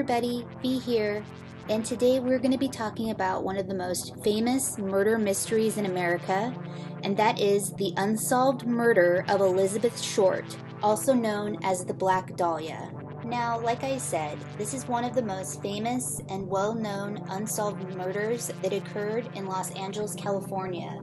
everybody, Bea here, and today we're going to be talking about one of the most famous murder mysteries in America, and that is the unsolved murder of Elizabeth Short, also known as the Black Dahlia. Now, like I said, this is one of the most famous and well-known unsolved murders that occurred in Los Angeles, California.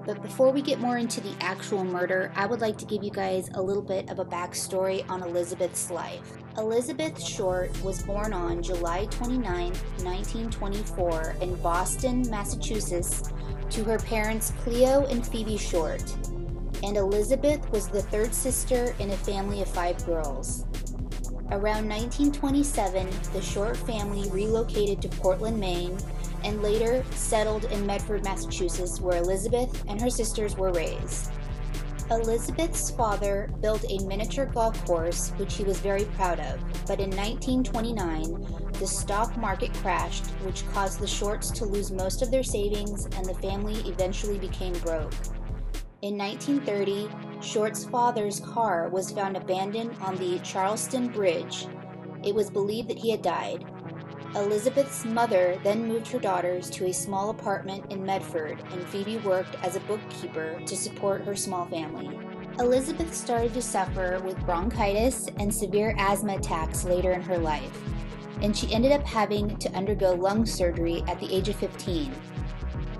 But before we get more into the actual murder, I would like to give you guys a little bit of a backstory on Elizabeth's life. Elizabeth Short was born on July 29, 1924 in Boston, Massachusetts, to her parents Cleo and Phoebe Short. And Elizabeth was the third sister in a family of 5 girls. Around 1927, the Short family relocated to Portland, Maine, and later settled in Medford, Massachusetts, where Elizabeth and her sisters were raised. Elizabeth's father built a miniature golf course, which he was very proud of, but in 1929, the stock market crashed, which caused the Shorts to lose most of their savings, and the family eventually became broke. In 1930, Short's father's car was found abandoned on the Charleston Bridge. It was believed that he had died. Elizabeth's mother then moved her daughters to a small apartment in Medford, and Phoebe worked as a bookkeeper to support her small family. Elizabeth started to suffer with bronchitis and severe asthma attacks later in her life, and she ended up having to undergo lung surgery at the age of 15.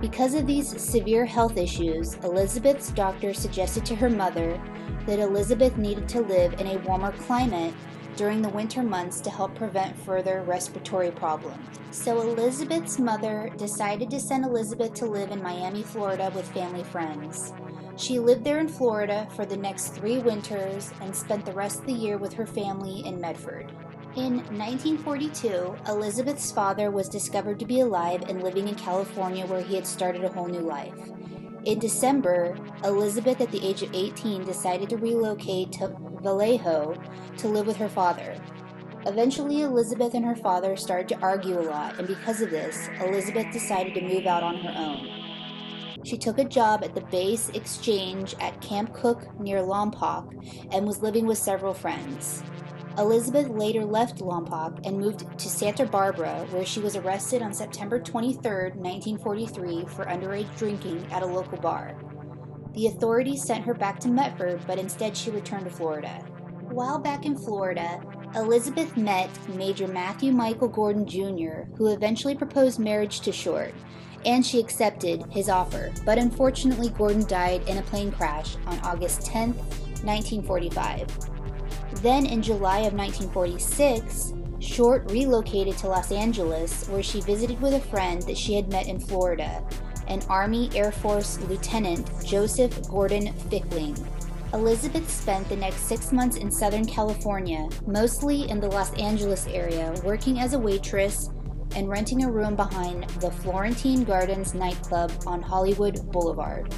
Because of these severe health issues, Elizabeth's doctor suggested to her mother that Elizabeth needed to live in a warmer climate during the winter months to help prevent further respiratory problems. So Elizabeth's mother decided to send Elizabeth to live in Miami, Florida with family friends. She lived there in Florida for the next 3 winters and spent the rest of the year with her family in Medford. In 1942, Elizabeth's father was discovered to be alive and living in California, where he had started a whole new life. In December, Elizabeth, at the age of 18, decided to relocate to Vallejo to live with her father. Eventually, Elizabeth and her father started to argue a lot, and because of this, Elizabeth decided to move out on her own. She took a job at the base exchange at Camp Cook near Lompoc and was living with several friends. Elizabeth later left Lompoc and moved to Santa Barbara, where she was arrested on September 23, 1943 for underage drinking at a local bar. The authorities sent her back to Medford, but instead she returned to Florida. While back in Florida, Elizabeth met Major Matthew Michael Gordon Jr., who eventually proposed marriage to Short, and she accepted his offer, but unfortunately Gordon died in a plane crash on August 10, 1945. Then in July of 1946, Short relocated to Los Angeles, where she visited with a friend that she had met in Florida, an Army Air Force Lieutenant Joseph Gordon Fickling. Elizabeth spent the next 6 months in Southern California, mostly in the Los Angeles area, working as a waitress and renting a room behind the Florentine Gardens nightclub on Hollywood Boulevard.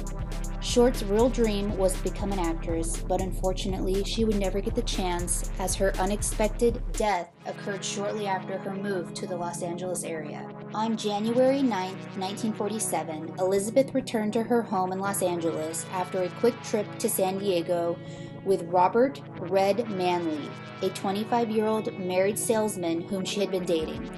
Short's real dream was to become an actress, but unfortunately she would never get the chance, as her unexpected death occurred shortly after her move to the Los Angeles area. On January 9, 1947, Elizabeth returned to her home in Los Angeles after a quick trip to San Diego with Robert "Red" Manley, a 25-year-old married salesman whom she had been dating.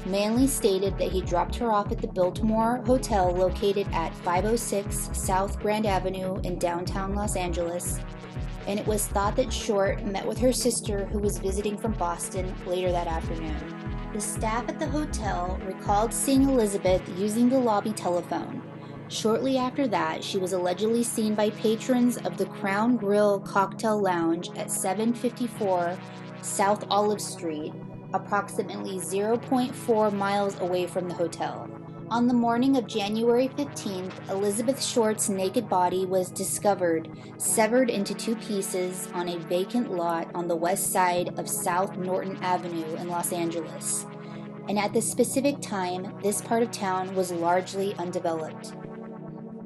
Manley stated that he dropped her off at the Biltmore Hotel located at 506 South Grand Avenue in downtown Los Angeles, and it was thought that Short met with her sister, who was visiting from Boston, later that afternoon. The staff at the hotel recalled seeing Elizabeth using the lobby telephone. Shortly after that, she was allegedly seen by patrons of the Crown Grill Cocktail Lounge at 754 South Olive Street, approximately 0.4 miles away from the hotel. On the morning of January 15th, Elizabeth Short's naked body was discovered, severed into 2 pieces on a vacant lot on the west side of South Norton Avenue in Los Angeles. And at this specific time, this part of town was largely undeveloped.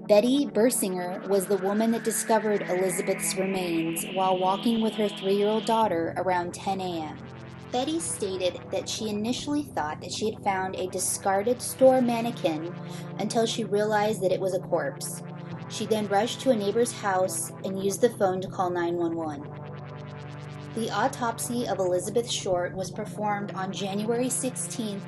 Betty Bersinger was the woman that discovered Elizabeth's remains while walking with her 3-year-old daughter around 10 a.m. Betty stated that she initially thought that she had found a discarded store mannequin until she realized that it was a corpse. She then rushed to a neighbor's house and used the phone to call 911. The autopsy of Elizabeth Short was performed on January 16,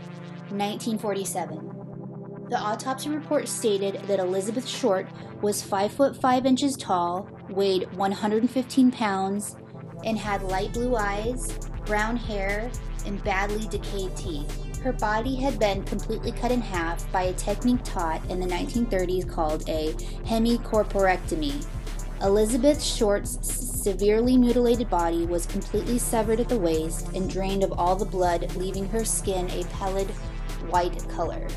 1947. The autopsy report stated that Elizabeth Short was 5 foot 5 inches tall, weighed 115 pounds, and had light blue eyes, brown hair, and badly decayed teeth. Her body had been completely cut in half by a technique taught in the 1930s called a hemicorporectomy. Elizabeth Short's severely mutilated body was completely severed at the waist and drained of all the blood, leaving her skin a pallid white color.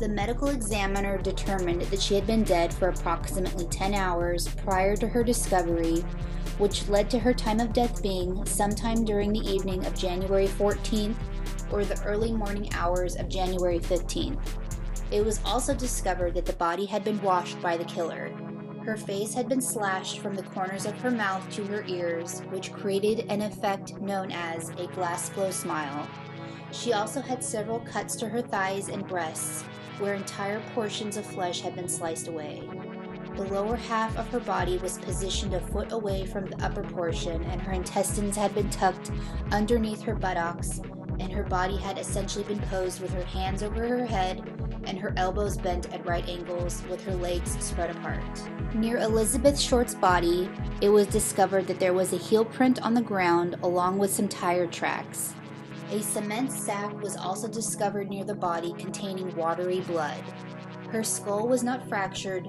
The medical examiner determined that she had been dead for approximately 10 hours prior to her discovery, which led to her time of death being sometime during the evening of January 14th or the early morning hours of January 15th. It was also discovered that the body had been washed by the killer. Her face had been slashed from the corners of her mouth to her ears, which created an effect known as a glass blow smile. She also had several cuts to her thighs and breasts, where entire portions of flesh had been sliced away. The lower half of her body was positioned a foot away from the upper portion, and her intestines had been tucked underneath her buttocks, and her body had essentially been posed with her hands over her head and her elbows bent at right angles with her legs spread apart. Near Elizabeth Short's body, it was discovered that there was a heel print on the ground along with some tire tracks. A cement sack was also discovered near the body containing watery blood. Her skull was not fractured,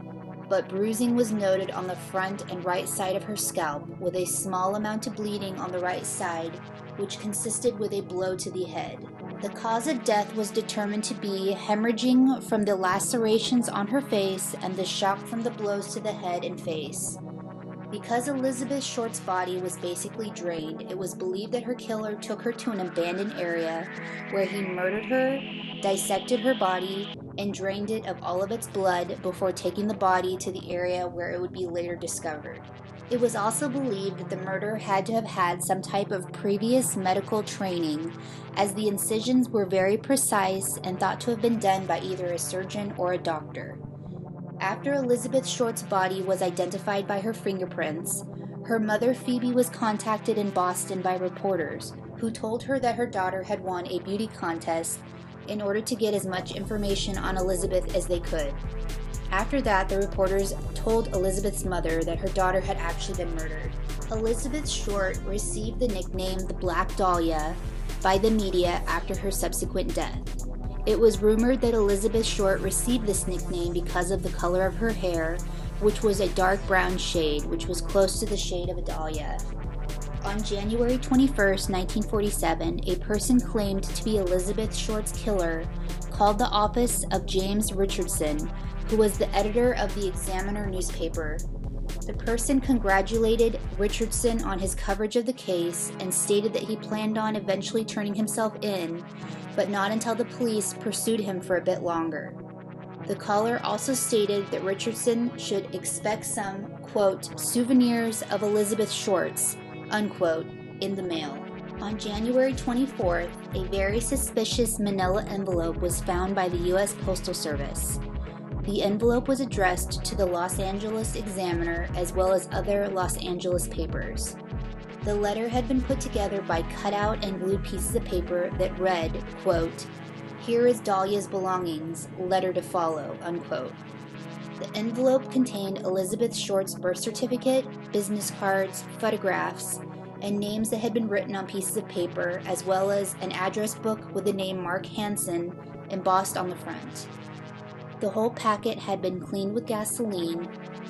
but bruising was noted on the front and right side of her scalp, with a small amount of bleeding on the right side, which consisted with a blow to the head. The cause of death was determined to be hemorrhaging from the lacerations on her face and the shock from the blows to the head and face. Because Elizabeth Short's body was basically drained, it was believed that her killer took her to an abandoned area where he murdered her, dissected her body, and drained it of all of its blood before taking the body to the area where it would be later discovered. It was also believed that the murderer had to have had some type of previous medical training, as the incisions were very precise and thought to have been done by either a surgeon or a doctor. After Elizabeth Short's body was identified by her fingerprints, her mother Phoebe was contacted in Boston by reporters who told her that her daughter had won a beauty contest in order to get as much information on Elizabeth as they could. After that, the reporters told Elizabeth's mother that her daughter had actually been murdered. Elizabeth Short received the nickname the Black Dahlia by the media after her subsequent death. It was rumored that Elizabeth Short received this nickname because of the color of her hair, which was a dark brown shade, which was close to the shade of a dahlia. On January 21, 1947, a person claimed to be Elizabeth Short's killer called the office of James Richardson, who was the editor of the Examiner newspaper. The person congratulated Richardson on his coverage of the case and stated that he planned on eventually turning himself in, but not until the police pursued him for a bit longer. The caller also stated that Richardson should expect some, quote, souvenirs of Elizabeth Short's, unquote, in the mail. On January 24th, a very suspicious manila envelope was found by the U.S. Postal Service. The envelope was addressed to the Los Angeles Examiner as well as other Los Angeles papers. The letter had been put together by cutout and glued pieces of paper that read, quote, "Here is Dahlia's belongings, letter to follow," unquote. The envelope contained Elizabeth Short's birth certificate, business cards, photographs, and names that had been written on pieces of paper, as well as an address book with the name Mark Hansen embossed on the front. The whole packet had been cleaned with gasoline,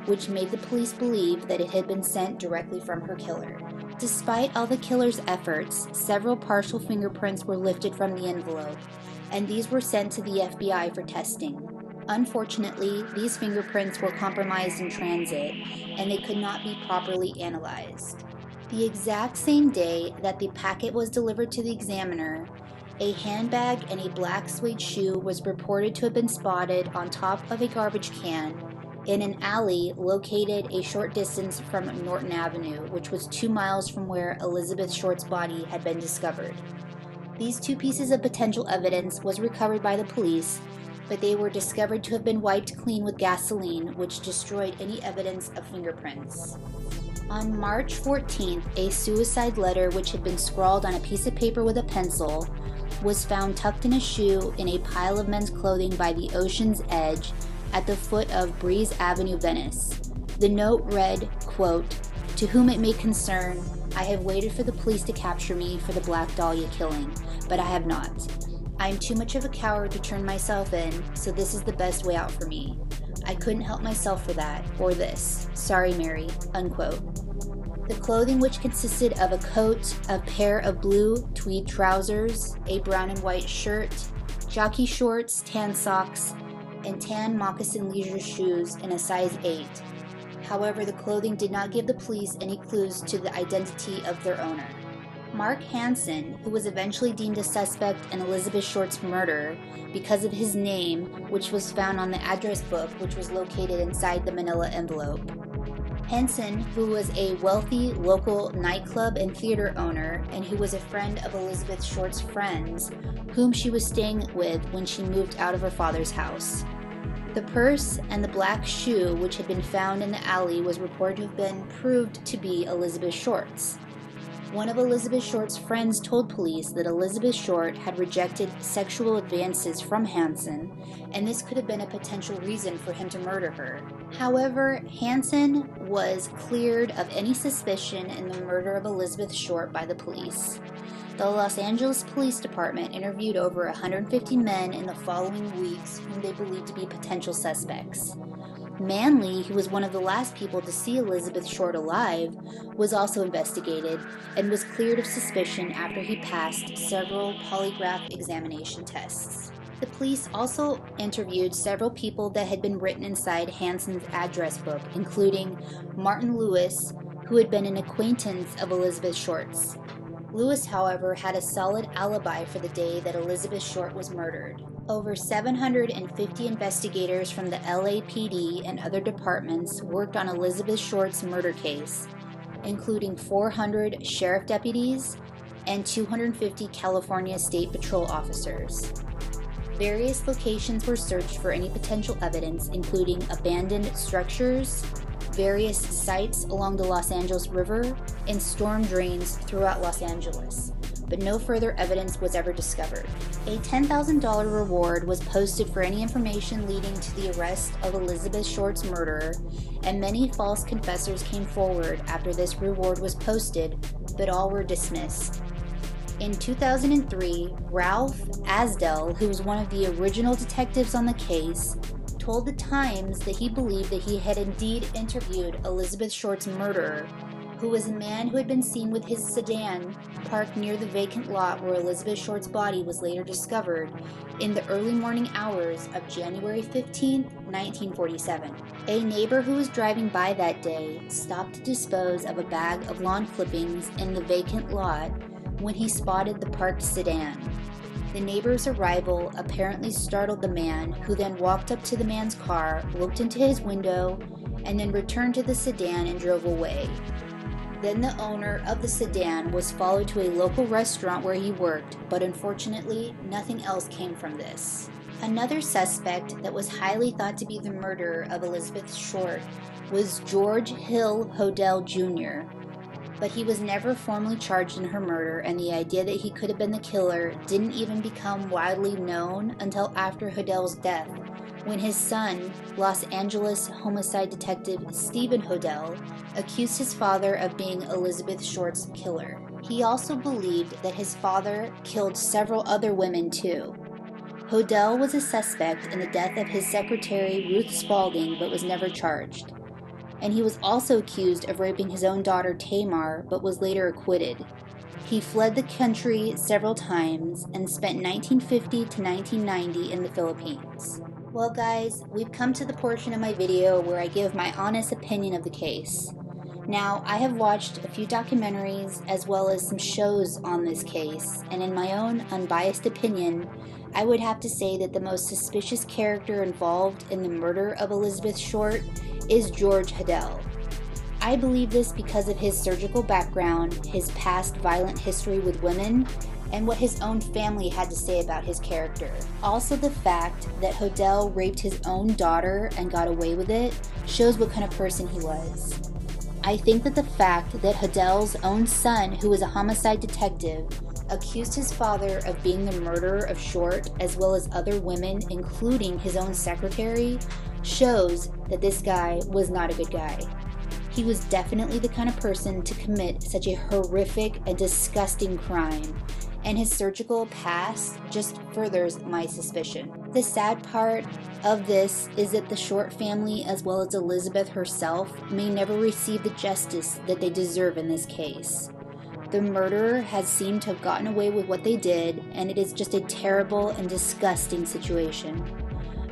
which made the police believe that it had been sent directly from her killer. Despite all the killer's efforts, several partial fingerprints were lifted from the envelope, and these were sent to the FBI for testing. Unfortunately, these fingerprints were compromised in transit, and they could not be properly analyzed. The exact same day that the packet was delivered to the Examiner, a handbag and a black suede shoe was reported to have been spotted on top of a garbage can in an alley located a short distance from Norton Avenue, which was 2 miles from where Elizabeth Short's body had been discovered. These two pieces of potential evidence was recovered by the police, but they were discovered to have been wiped clean with gasoline, which destroyed any evidence of fingerprints. On March 14th, a suicide letter which had been scrawled on a piece of paper with a pencil was found tucked in a shoe in a pile of men's clothing by the ocean's edge at the foot of Breeze Avenue, Venice. The note read, quote, "To whom it may concern, I have waited for the police to capture me for the Black Dahlia killing, but I have not. I am too much of a coward to turn myself in, so this is the best way out for me. I couldn't help myself for that, or this. Sorry, Mary," unquote. The clothing, which consisted of a coat, a pair of blue tweed trousers, a brown and white shirt, jockey shorts, tan socks, and tan moccasin leisure shoes in a size 8. However, the clothing did not give the police any clues to the identity of their owner. Mark Hansen, who was eventually deemed a suspect in Elizabeth Short's murder because of his name, which was found on the address book which was located inside the manila envelope. Hansen, who was a wealthy local nightclub and theater owner and who was a friend of Elizabeth Short's friends, whom she was staying with when she moved out of her father's house. The purse and the black shoe which had been found in the alley was reported to have been proved to be Elizabeth Short's. One of Elizabeth Short's friends told police that Elizabeth Short had rejected sexual advances from Hansen, and this could have been a potential reason for him to murder her. However, Hansen was cleared of any suspicion in the murder of Elizabeth Short by the police. The Los Angeles Police Department interviewed over 150 men in the following weeks whom they believed to be potential suspects. Manley, who was one of the last people to see Elizabeth Short alive, was also investigated and was cleared of suspicion after he passed several polygraph examination tests. The police also interviewed several people that had been written inside Hansen's address book, including Martin Lewis, who had been an acquaintance of Elizabeth Short's. Lewis, however, had a solid alibi for the day that Elizabeth Short was murdered. Over 750 investigators from the LAPD and other departments worked on Elizabeth Short's murder case, including 400 sheriff deputies and 250 California State Patrol officers. Various locations were searched for any potential evidence, including abandoned structures, various sites along the Los Angeles River, and storm drains throughout Los Angeles, but no further evidence was ever discovered. A $10,000 reward was posted for any information leading to the arrest of Elizabeth Short's murderer, and many false confessors came forward after this reward was posted, but all were dismissed. In 2003, Ralph Asdell, who was one of the original detectives on the case, told the Times that he believed that he had indeed interviewed Elizabeth Short's murderer, who was a man who had been seen with his sedan parked near the vacant lot where Elizabeth Short's body was later discovered in the early morning hours of January 15, 1947. A neighbor who was driving by that day stopped to dispose of a bag of lawn clippings in the vacant lot when he spotted the parked sedan. The neighbor's arrival apparently startled the man, who then walked up to the man's car, looked into his window, and then returned to the sedan and drove away. Then the owner of the sedan was followed to a local restaurant where he worked, but unfortunately, nothing else came from this. Another suspect that was highly thought to be the murderer of Elizabeth Short was George Hill Hodel Jr., but he was never formally charged in her murder, and the idea that he could have been the killer didn't even become widely known until after Hodel's death, when his son, Los Angeles homicide detective Stephen Hodel, accused his father of being Elizabeth Short's killer. He also believed that his father killed several other women too. Hodel was a suspect in the death of his secretary Ruth Spalding, but was never charged. And he was also accused of raping his own daughter Tamar, but was later acquitted. He fled the country several times and spent 1950 to 1990 in the Philippines. Well guys, we've come to the portion of my video where I give my honest opinion of the case. Now, I have watched a few documentaries as well as some shows on this case, and in my own unbiased opinion, I would have to say that the most suspicious character involved in the murder of Elizabeth Short is George Hodel. I believe this because of his surgical background, his past violent history with women, and what his own family had to say about his character. Also, the fact that Hodel raped his own daughter and got away with it shows what kind of person he was. I think that the fact that Hadel's own son, who was a homicide detective, accused his father of being the murderer of Short, as well as other women, including his own secretary, shows that this guy was not a good guy. He was definitely the kind of person to commit such a horrific and disgusting crime, and his surgical past just furthers my suspicion. The sad part of this is that the Short family, as well as Elizabeth herself, may never receive the justice that they deserve in this case. The murderer has seemed to have gotten away with what they did, and it is just a terrible and disgusting situation.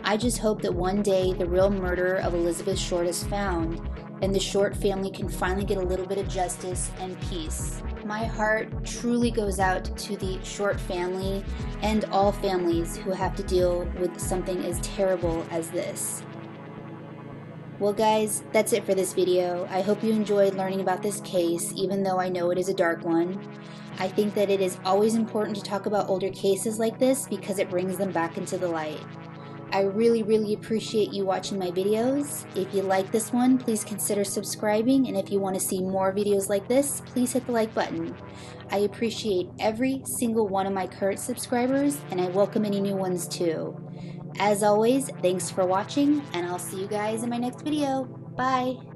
I just hope that one day the real murderer of Elizabeth Short is found, and the Short family can finally get a little bit of justice and peace. My heart truly goes out to the Short family and all families who have to deal with something as terrible as this. Well guys, that's it for this video. I hope you enjoyed learning about this case, even though I know it is a dark one. I think that it is always important to talk about older cases like this because it brings them back into the light. I really appreciate you watching my videos. If you like this one, please consider subscribing, and if you want to see more videos like this, please hit the like button. I appreciate every single one of my current subscribers, and I welcome any new ones too. As always, thanks for watching, and I'll see you guys in my next video. Bye!